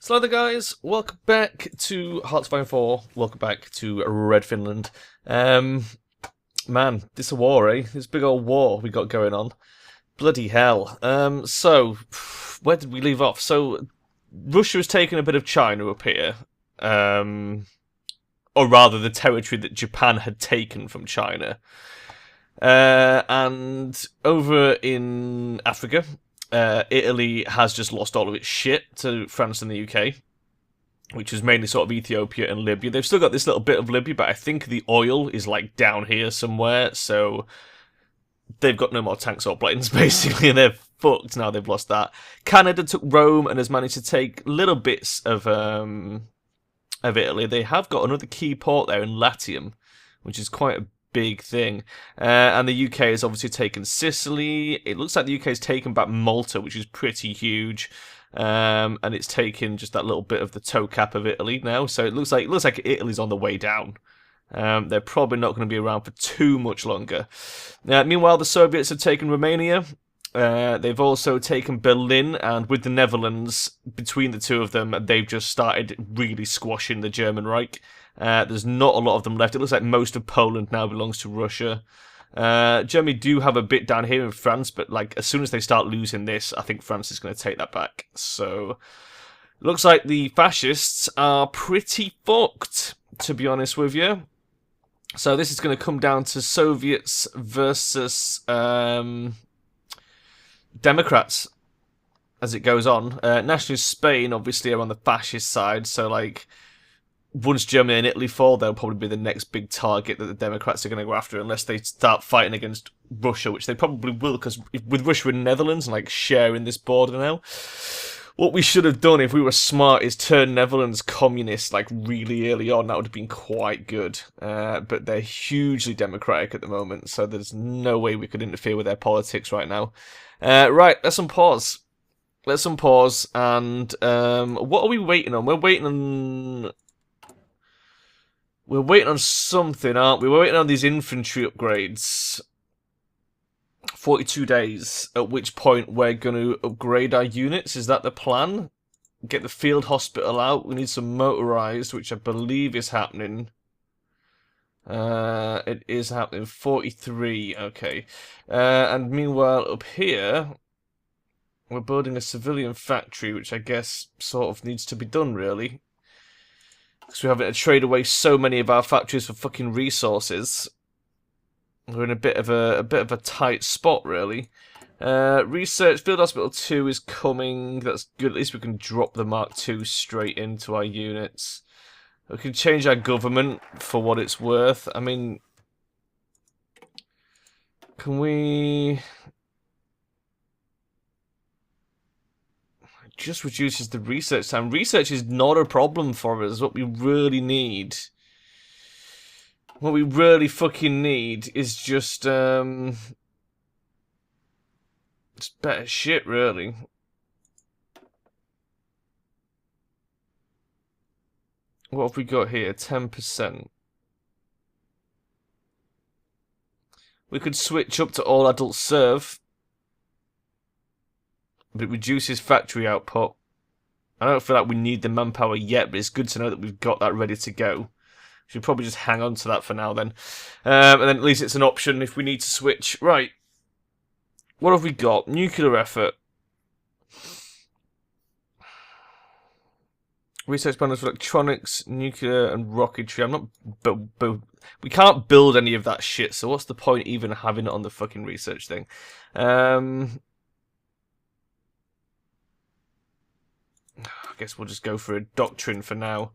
So there guys, welcome back to Hearts of Iron 4, welcome back to Red Finland. Man, this a war, eh? This big old war we got going on. Bloody hell. So, where did we leave off? So, Russia has taken a bit of China up here. Or rather, the territory that Japan had taken from China. And over in Africa, Italy has just lost all of its shit to France and the UK, which is mainly sort of Ethiopia and Libya. They've still got this little bit of Libya, but I think the oil is like down here somewhere, so they've got no more tanks or planes, basically, and they're fucked now they've lost that. Canada took Rome and has managed to take little bits of Italy. They have got another key port there in Latium, which is quite a big thing. And the UK has obviously taken Sicily. It looks like the UK has taken back Malta, which is pretty huge. And it's taken just that little bit of the toe cap of Italy now. So it looks like Italy's on the way down. They're probably not going to be around for too much longer. Meanwhile, the Soviets have taken Romania. They've also taken Berlin, and with the Netherlands, between the two of them, they've just started really squashing the German Reich. There's not a lot of them left. It looks like most of Poland now belongs to Russia. Germany do have a bit down here in France, but like as soon as they start losing this, I think France is going to take that back. So, looks like the fascists are pretty fucked, to be honest with you. So this is going to come down to Soviets versus Democrats as it goes on. Nationalist Spain, obviously, are on the fascist side, so like once Germany and Italy fall, they'll probably be the next big target that the Democrats are going to go after, unless they start fighting against Russia, which they probably will, because with Russia and Netherlands like sharing this border now, what we should have done if we were smart is turn Netherlands communist like really early on. That would have been quite good. But they're hugely democratic at the moment, so there's no way we could interfere with their politics right now. Right, let's unpause. Let's unpause. And what are we waiting on? We're waiting on something, aren't we? We're waiting on these infantry upgrades. 42 days, at which point we're going to upgrade our units. Is that the plan? Get the field hospital out. We need some motorized, which I believe is happening. It is happening. 43, okay. And meanwhile, up here, we're building a civilian factory, which I guess sort of needs to be done, really. Because we're having to trade away so many of our factories for fucking resources. We're in a bit of a tight spot, really. Research Field Hospital 2 is coming. That's good. At least we can drop the Mark II straight into our units. We can change our government for what it's worth. I mean, can we? It just reduces the research time. Research is not a problem for us. What we really need. What we really fucking need is just better shit, really. What have we got here? 10%. We could switch up to all adult serve, but it reduces factory output. I don't feel like we need the manpower yet, but it's good to know that we've got that ready to go. Should probably just hang on to that for now then. And then at least it's an option if we need to switch. Right. What have we got? Nuclear effort. Research plans for electronics, nuclear, and rocketry. I'm not... But we can't build any of that shit, so what's the point even having it on the fucking research thing? I guess we'll just go for a doctrine for now.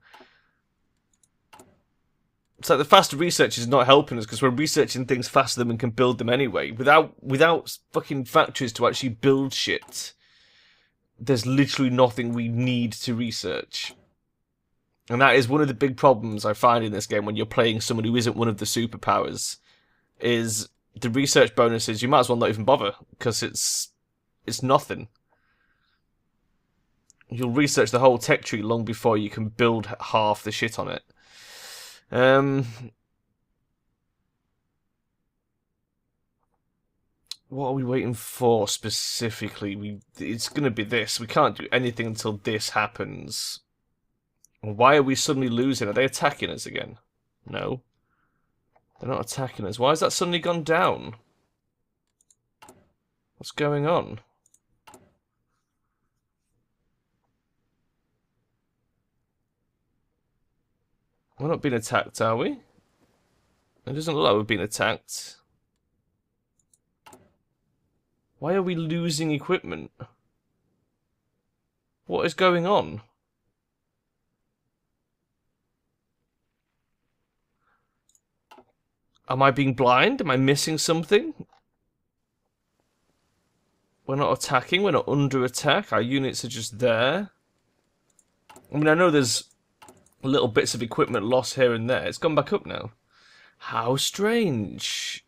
It's like the faster research is not helping us because we're researching things faster than we can build them anyway. Without fucking factories to actually build shit, there's literally nothing we need to research. And that is one of the big problems I find in this game when you're playing someone who isn't one of the superpowers, is the research bonuses. You might as well not even bother because it's nothing. You'll research the whole tech tree long before you can build half the shit on it. What are we waiting for specifically? It's going to be this. We can't do anything until this happens. Why are we suddenly losing? Are they attacking us again? No. They're not attacking us. Why has that suddenly gone down? What's going on? We're not being attacked, are we? It doesn't look like we're being attacked. Why are we losing equipment? What is going on? Am I being blind? Am I missing something? We're not attacking. We're not under attack. Our units are just there. I mean, I know there's little bits of equipment lost here and there. It's gone back up now. How strange.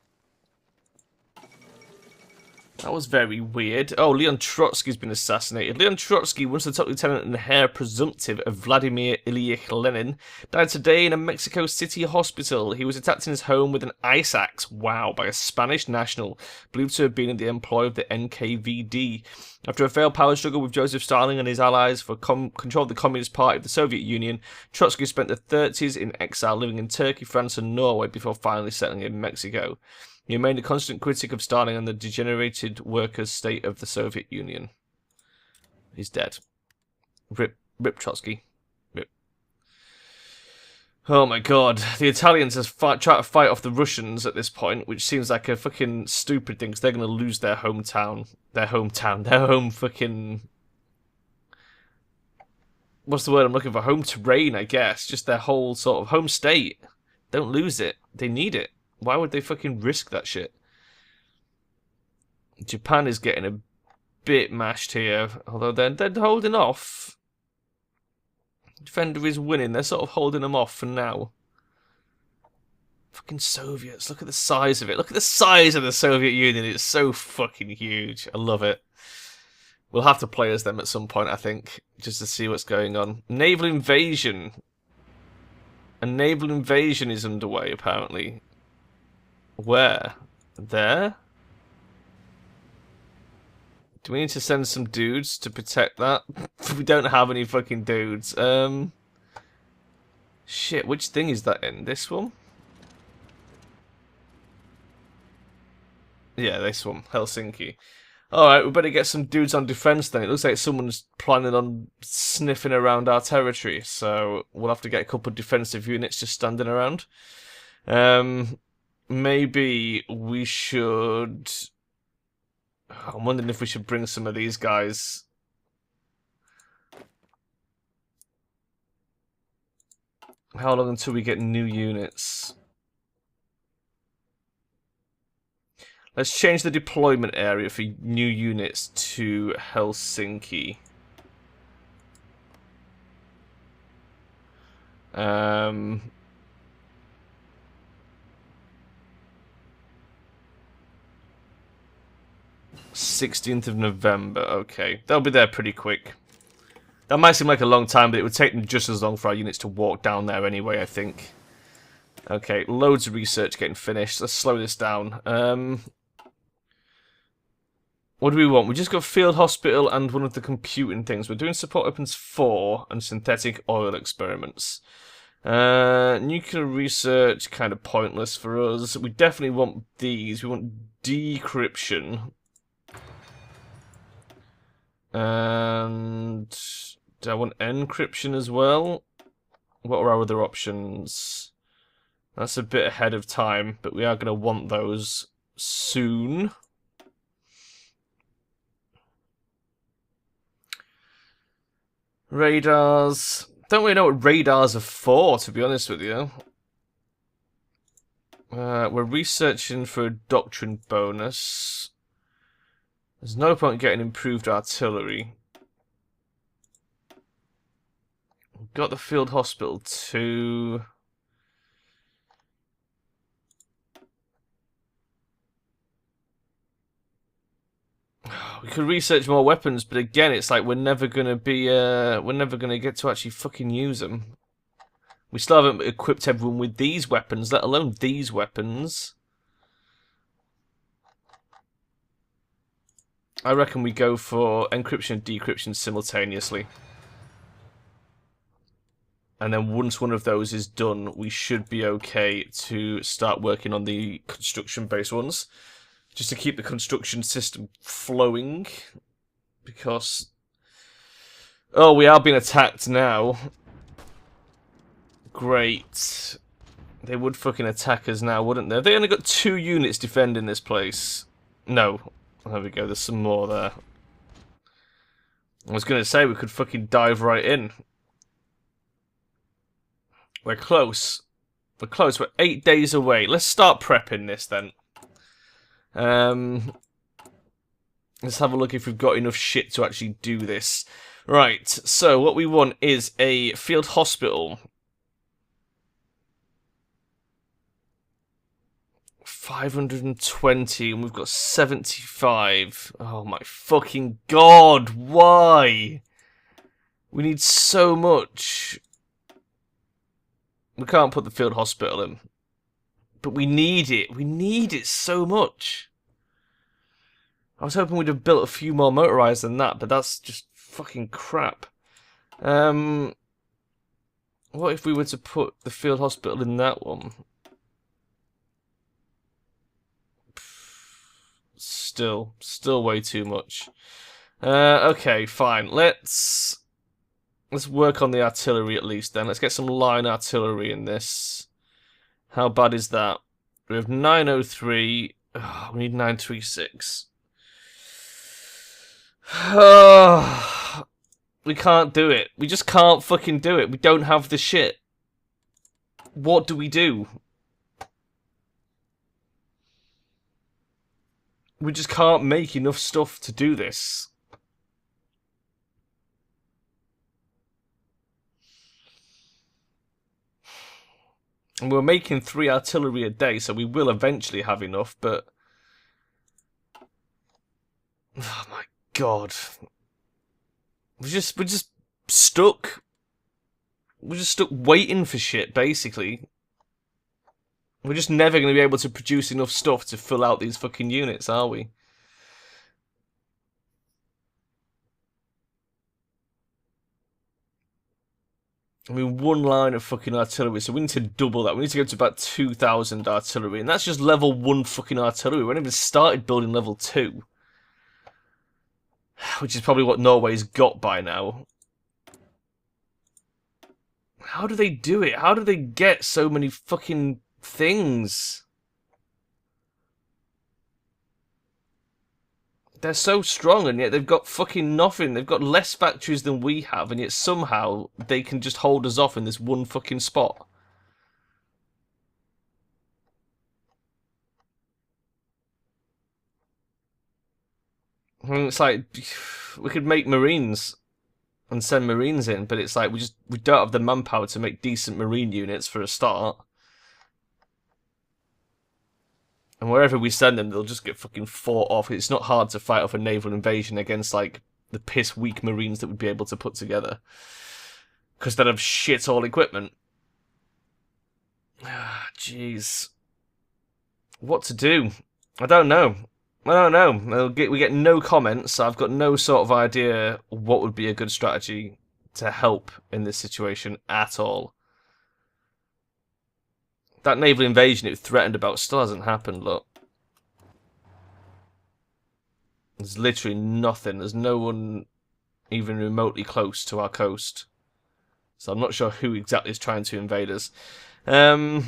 That was very weird. Oh, Leon Trotsky's been assassinated. Leon Trotsky, once the top lieutenant and heir presumptive of Vladimir Ilyich Lenin, died today in a Mexico City hospital. He was attacked in his home with an ice axe, wow, by a Spanish national, believed to have been in the employ of the NKVD. After a failed power struggle with Joseph Stalin and his allies for control of the Communist Party of the Soviet Union, Trotsky spent the 30s in exile, living in Turkey, France and Norway before finally settling in Mexico. He remained a constant critic of Stalin and the degenerated workers' state of the Soviet Union. He's dead. Rip Trotsky. Rip. Oh my god. The Italians are trying to fight off the Russians at this point, which seems like a fucking stupid thing, because they're going to lose their hometown. Their home fucking... What's the word I'm looking for? Home terrain, I guess. Just their whole sort of home state. Don't lose it. They need it. Why would they fucking risk that shit? Japan is getting a bit mashed here, although they're holding off. Defender is winning. They're sort of holding them off for now. Fucking Soviets. Look at the size of it. Look at the size of the Soviet Union. It's so fucking huge. I love it. We'll have to play as them at some point, I think, just to see what's going on. Naval invasion. A naval invasion is underway, apparently. Where? There? Do we need to send some dudes to protect that? We don't have any fucking dudes. Shit, which thing is that in? This one? Yeah, this one. Helsinki. Alright, we better get some dudes on defense then. It looks like someone's planning on sniffing around our territory, so we'll have to get a couple of defensive units just standing around. Maybe we should... I'm wondering if we should bring some of these guys. How long until we get new units? Let's change the deployment area for new units to Helsinki. 16th of November, okay. They'll be there pretty quick. That might seem like a long time, but it would take them just as long for our units to walk down there anyway, I think. Okay, loads of research getting finished. Let's slow this down. What do we want? We just got Field Hospital and one of the computing things. We're doing Support Weapons 4 and synthetic oil experiments. Nuclear research, kind of pointless for us. We definitely want these. We want decryption. And do I want encryption as well? What are our other options? That's a bit ahead of time, but we are going to want those soon. Radars. Don't really know what radars are for, to be honest with you. We're researching for a doctrine bonus. There's no point getting improved artillery. We've got the field hospital too. We could research more weapons, but again, it's like we're never gonna get to actually fucking use them. We still haven't equipped everyone with these weapons, let alone these weapons. I reckon we go for encryption and decryption simultaneously. And then once one of those is done, we should be okay to start working on the construction-based ones. Just to keep the construction system flowing. Because... oh, we are being attacked now. Great. They would fucking attack us now, wouldn't they? They only got 2 units defending this place. No. There we go, there's some more there. I was going to say we could fucking dive right in. We're close. We're close. We're 8 days away. Let's start prepping this then. Let's have a look if we've got enough shit to actually do this. Right, so what we want is a field hospital. 520, and we've got 75. Oh my fucking god, why? We need so much. We can't put the field hospital in. But we need it. We need it so much. I was hoping we'd have built a few more motorized than that, but that's just fucking crap. What if we were to put the field hospital in that one? Still way too much. Okay, fine. Let's work on the artillery at least then. Let's get some line artillery in this. How bad is that? We have 903. Oh, we need 936. Oh, we can't do it. We just can't fucking do it. We don't have the shit. What do we do? We just can't make enough stuff to do this. And we're making 3 artillery a day, so we will eventually have enough, but... oh my god. We're just stuck. We're just stuck waiting for shit, basically. We're just never going to be able to produce enough stuff to fill out these fucking units, are we? I mean, 1 line of fucking artillery, so we need to double that. We need to go to about 2,000 artillery, and that's just level 1 fucking artillery. We haven't even started building level 2. Which is probably what Norway's got by now. How do they do it? How do they get so many fucking things? They're so strong, and yet they've got fucking nothing. They've got less factories than we have, and yet somehow they can just hold us off in this one fucking spot. I mean, it's like, we could make Marines and send Marines in, but it's like we don't have the manpower to make decent Marine units for a start. And wherever we send them, they'll just get fucking fought off. It's not hard to fight off a naval invasion against, like, the piss-weak Marines that we'd be able to put together. Because they'd have shit all equipment. Jeez. What to do? I don't know. I don't know. We get no comments, so I've got no sort of idea what would be a good strategy to help in this situation at all. That naval invasion it threatened about still hasn't happened, look. There's literally nothing. There's no one even remotely close to our coast. So I'm not sure who exactly is trying to invade us. All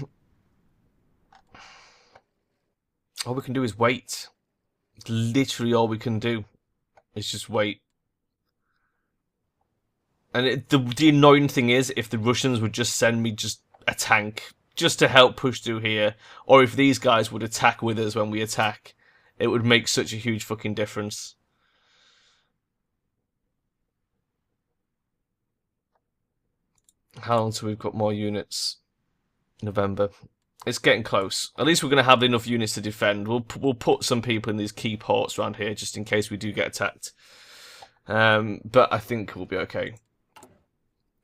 we can do is wait. It's literally all we can do. Is just wait. And the annoying thing is, if the Russians would just send me just a tank... just to help push through here, or if these guys would attack with us when we attack, it would make such a huge fucking difference. How long till we've got more units? November. It's getting close. At least we're going to have enough units to defend. We'll put some people in these key ports around here, just in case we do get attacked. But I think we'll be okay.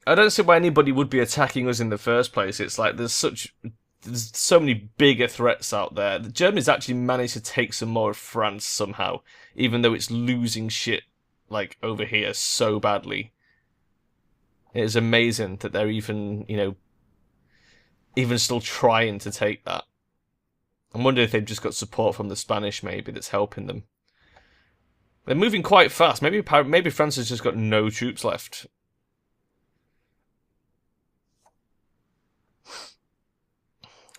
I don't see why anybody would be attacking us in the first place. It's like there's such there's so many bigger threats out there. Germany's actually managed to take some more of France somehow, even though it's losing shit like over here so badly. It is amazing that they're even, even still trying to take that. I'm wondering if they've just got support from the Spanish, maybe, that's helping them. They're moving quite fast. Maybe France has just got no troops left.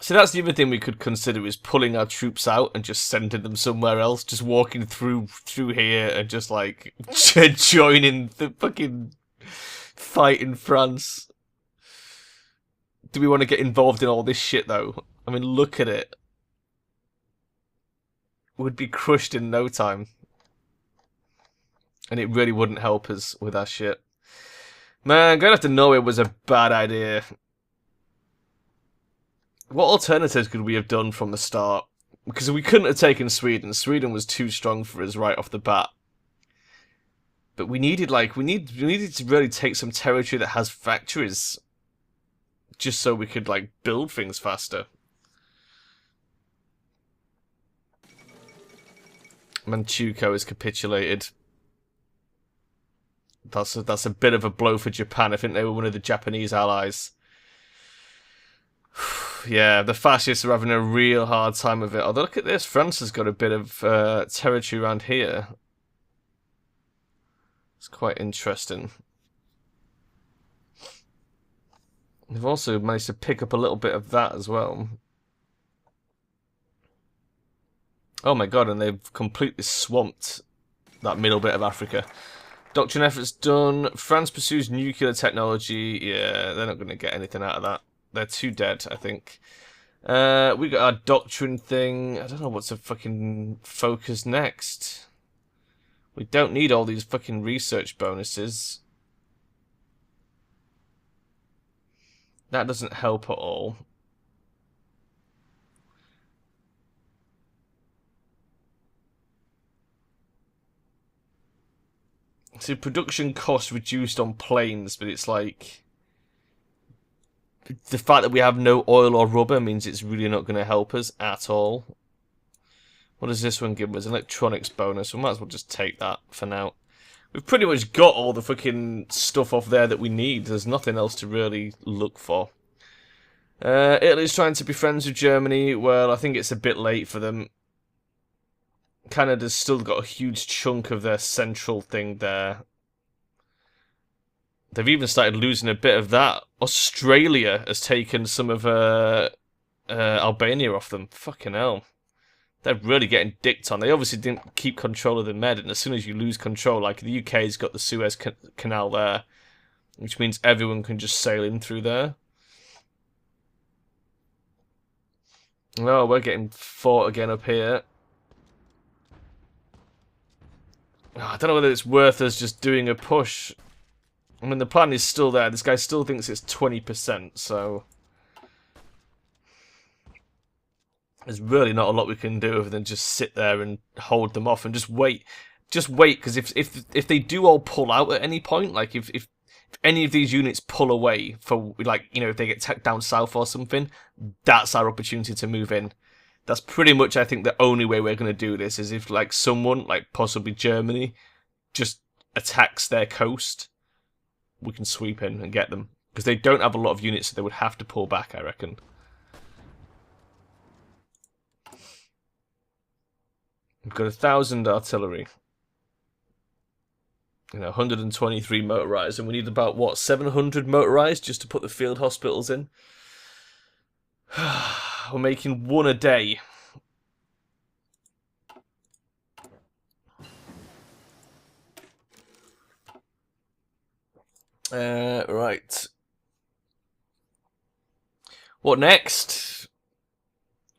So that's the other thing we could consider, is pulling our troops out and just sending them somewhere else. Just walking through here and just, like, joining the fucking fight in France. Do we want to get involved in all this shit, though? I mean, look at it. We'd be crushed in no time. And it really wouldn't help us with our shit. Man, going after Norway was a bad idea. What alternatives could we have done from the start? Because we couldn't have taken Sweden. Sweden was too strong for us right off the bat. But we needed to really take some territory that has factories, just so we could like build things faster. Manchukuo has capitulated. That's a bit of a blow for Japan. I think they were one of the Japanese allies. Yeah, the fascists are having a real hard time of it. Although, look at this. France has got a bit of territory around here. It's quite interesting. They've also managed to pick up a little bit of that as well. Oh my god, and they've completely swamped that middle bit of Africa. Doctrine efforts done. France pursues nuclear technology. Yeah, they're not going to get anything out of that. They're too dead, I think. We got our doctrine thing. I don't know what's a fucking focus next. We don't need all these fucking research bonuses. That doesn't help at all. So production costs reduced on planes, but it's like... the fact that we have no oil or rubber means it's really not going to help us at all. What does this one give us? Electronics bonus. We might as well just take that for now. We've pretty much got all the fucking stuff off there that we need. There's nothing else to really look for. Italy's trying to be friends with Germany. Well, I think it's a bit late for them. Canada's still got a huge chunk of their central thing there. They've even started losing a bit of that. Australia has taken some of Albania off them. Fucking hell. They're really getting dicked on. They obviously didn't keep control of the Med, and as soon as you lose control, like the UK's got the Suez Canal there, which means everyone can just sail in through there. Oh, we're getting fought again up here. Oh, I don't know whether it's worth us just doing a push. I mean, the plan is still there. This guy still thinks it's 20%, so... there's really not a lot we can do other than just sit there and hold them off and just wait. Just wait, because if they do all pull out at any point, like if any of these units pull away for, like, you know, if they get tacked down south or something, that's our opportunity to move in. That's pretty much, I think, the only way we're going to do this, is if, like, someone, like possibly Germany, just attacks their coast, we can sweep in and get them. Because they don't have a lot of units, so they would have to pull back, I reckon. We've got 1,000 artillery. You know, 123 motorized, and we need about, what, 700 motorized just to put the field hospitals in? We're making one a day. Right. What next?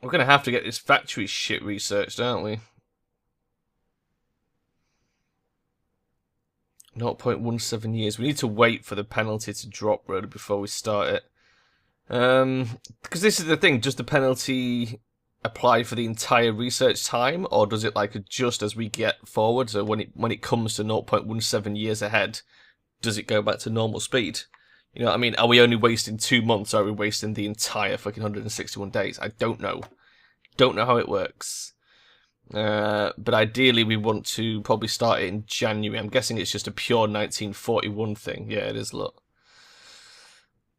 We're going to have to get this factory shit researched, aren't we? 0.17 years. We need to wait for the penalty to drop, really, before we start it. Because this is the thing, does the penalty apply for the entire research time, or does it, like, adjust as we get forward? So when it comes to 0.17 years ahead, does it go back to normal speed? You know what I mean? Are we only wasting 2 months, or are we wasting the entire fucking 161 days? I don't know. Don't know how it works. But ideally we want to probably start it in January. I'm guessing it's just a pure 1941 thing. Yeah, it is, look.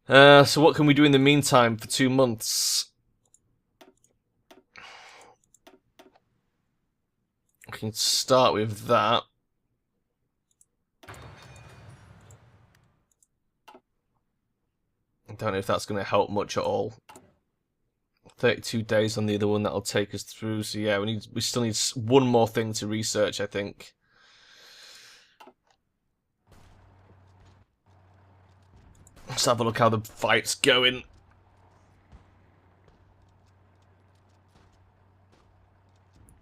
So what can we do in the meantime for 2 months? We can start with that. I don't know if that's going to help much at all. 32 days on the other one, that'll take us through. So yeah, we still need one more thing to research, I think. Let's have a look how the fight's going.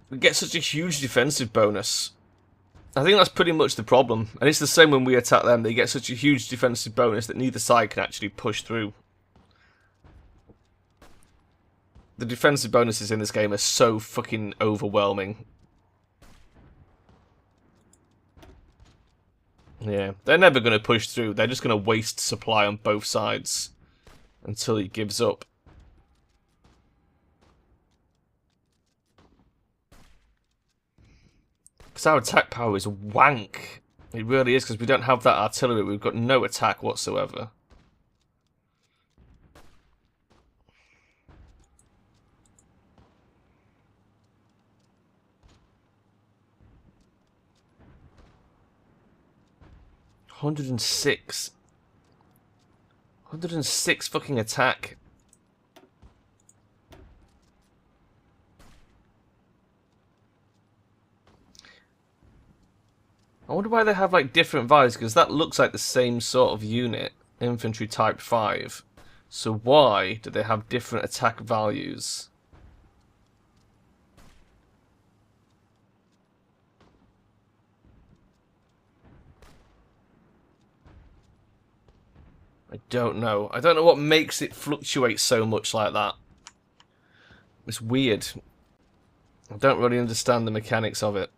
We get such a huge defensive bonus. I think that's pretty much the problem. And it's the same when we attack them. They get such a huge defensive bonus that neither side can actually push through. The defensive bonuses in this game are so fucking overwhelming. Yeah, they're never going to push through. They're just going to waste supply on both sides until he gives up. Because our attack power is wank. It really is, because we don't have that artillery. We've got no attack whatsoever. $106 fucking attack. I wonder why they have like different values, because that looks like the same sort of unit, infantry type 5. So why do they have different attack values? I don't know. I don't know what makes it fluctuate so much like that. It's weird. I don't really understand the mechanics of it.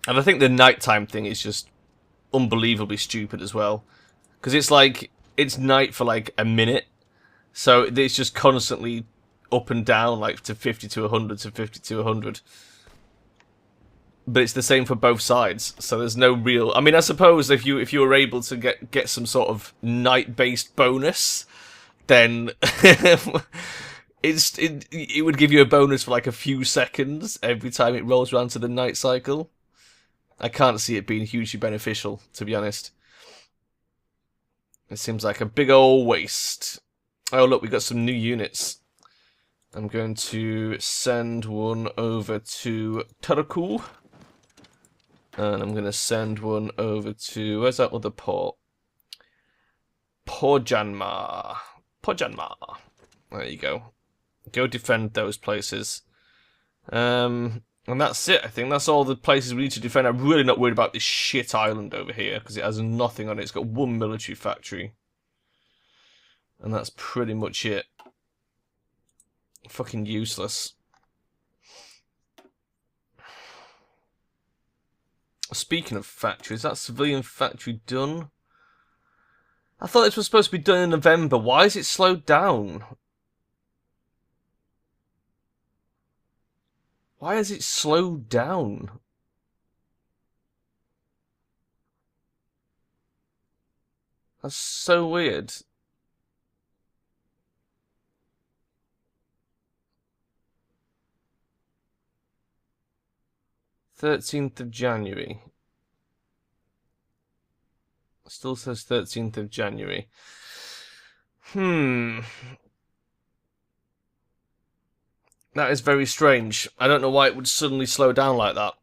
And I think the nighttime thing is just unbelievably stupid as well. Because it's like, it's night for like a minute. So it's just constantly up and down, like to 50 to 100 to 50 to 100. But it's the same for both sides, so there's no real... I mean, I suppose if you were able to get some sort of night-based bonus, then it would give you a bonus for like a few seconds every time it rolls around to the night cycle. I can't see it being hugely beneficial, to be honest. It seems like a big old waste. Oh, look, we got some new units. I'm going to send one over to Turku. And I'm going to send one over to... Where's that other port? Pojanmar. There you go. Go defend those places. And that's it, I think. That's all the places we need to defend. I'm really not worried about this shit island over here, because it has nothing on it. It's got one military factory. And that's pretty much it. Fucking useless. Speaking of factories, that civilian factory done? I thought this was supposed to be done in November. Why is it slowed down? Why has it slowed down? That's so weird. January 13th. Still says 13th of January. That is very strange. I don't know why it would suddenly slow down like that.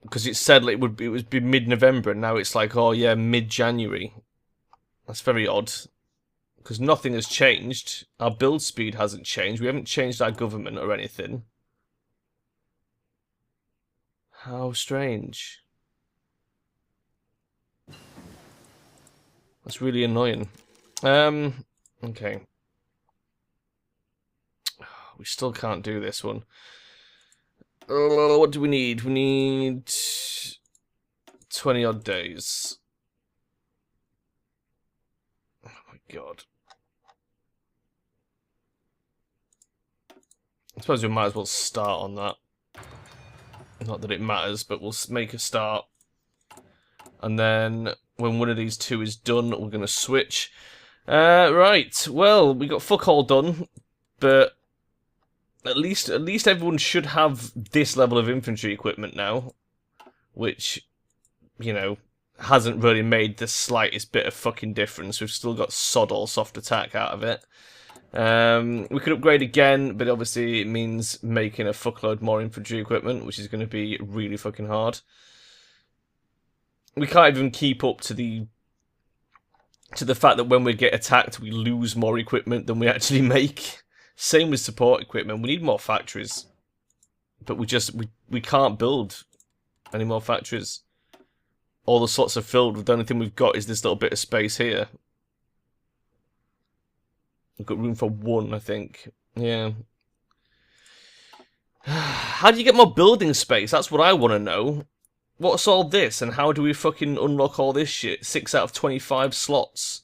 Because it said it would be mid-November, and now it's like, oh yeah, mid-January. That's very odd. Because nothing has changed. Our build speed hasn't changed. We haven't changed our government or anything. How strange. That's really annoying. Okay. We still can't do this one. What do we need? We need 20-odd days. Oh my god. I suppose we might as well start on that. Not that it matters, but we'll make a start. And then, when one of these two is done, we're going to switch. Right, well, we got fuck all done, but at least everyone should have this level of infantry equipment now, which, you know, hasn't really made the slightest bit of fucking difference. We've still got sod all soft attack out of it. We could upgrade again, but obviously it means making a fuckload more infantry equipment, which is going to be really fucking hard. We can't even keep up to the fact that when we get attacked, we lose more equipment than we actually make. Same with support equipment. We need more factories, but we can't build any more factories. All the slots are filled. The only thing we've got is this little bit of space here. We've got room for one, I think. Yeah. How do you get more building space? That's what I want to know. What's all this, and how do we fucking unlock all this shit? 6 out of 25 slots.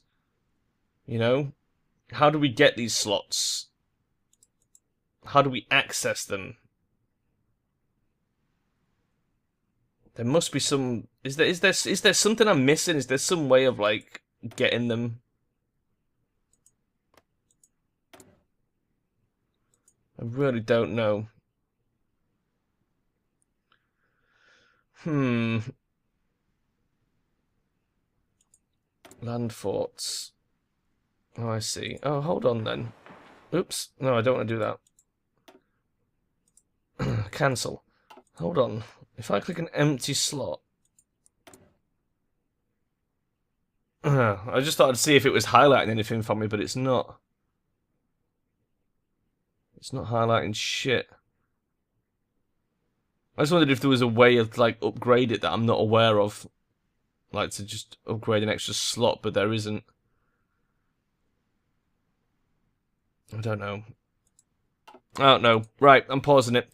You know? How do we get these slots? How do we access them? There must be some... Is there something I'm missing? Is there some way of, like, getting them? I really don't know. Land forts. Oh, I see. Oh, hold on then. Oops. No, I don't want to do that. Cancel. Hold on. If I click an empty slot... I just thought I'd see if it was highlighting anything for me, but it's not. It's not highlighting shit. I just wondered if there was a way of, like, upgrade it that I'm not aware of. Like, to just upgrade an extra slot, but there isn't. I don't know. I don't know. Right, I'm pausing it.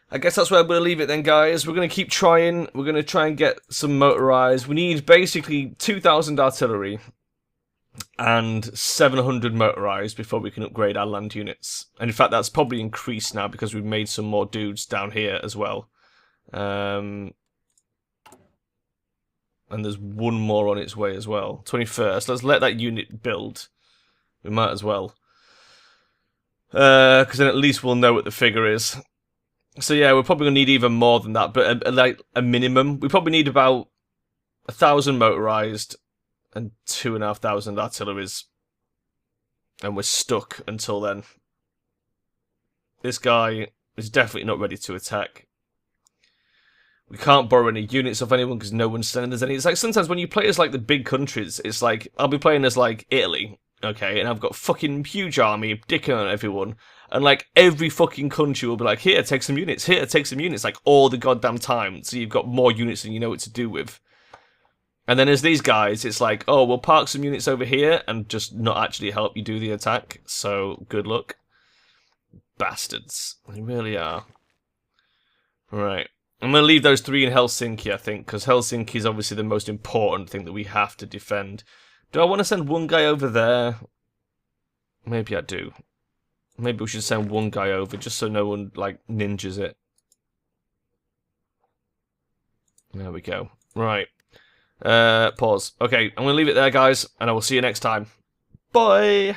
I guess that's where I'm going to leave it then, guys. We're going to keep trying. We're going to try and get some motorized. We need basically 2,000 artillery and 700 motorized before we can upgrade our land units. And in fact, that's probably increased now because we've made some more dudes down here as well. And there's one more on its way as well. 21st. Let's let that unit build. We might as well. Because then at least we'll know what the figure is. So yeah, we're probably going to need even more than that, but like a minimum. We probably need about 1,000 motorized and 2,500 artilleries. And we're stuck until then. This guy is definitely not ready to attack. We can't borrow any units off anyone because no one's sending us any. It's like sometimes when you play as like the big countries, it's like, I'll be playing as like Italy, okay, and I've got fucking huge army, dicking on everyone, and like every fucking country will be like, here, take some units, here, take some units, like all the goddamn time, so you've got more units than you know what to do with. And then as these guys, it's like, oh, we'll park some units over here and just not actually help you do the attack, so good luck. Bastards. They really are. Right. I'm going to leave those 3 in Helsinki, I think, because Helsinki is obviously the most important thing that we have to defend. Do I want to send one guy over there? Maybe I do. Maybe we should send one guy over, just so no one, like, ninjas it. There we go. Right. Pause. Okay, I'm going to leave it there, guys, and I will see you next time. Bye!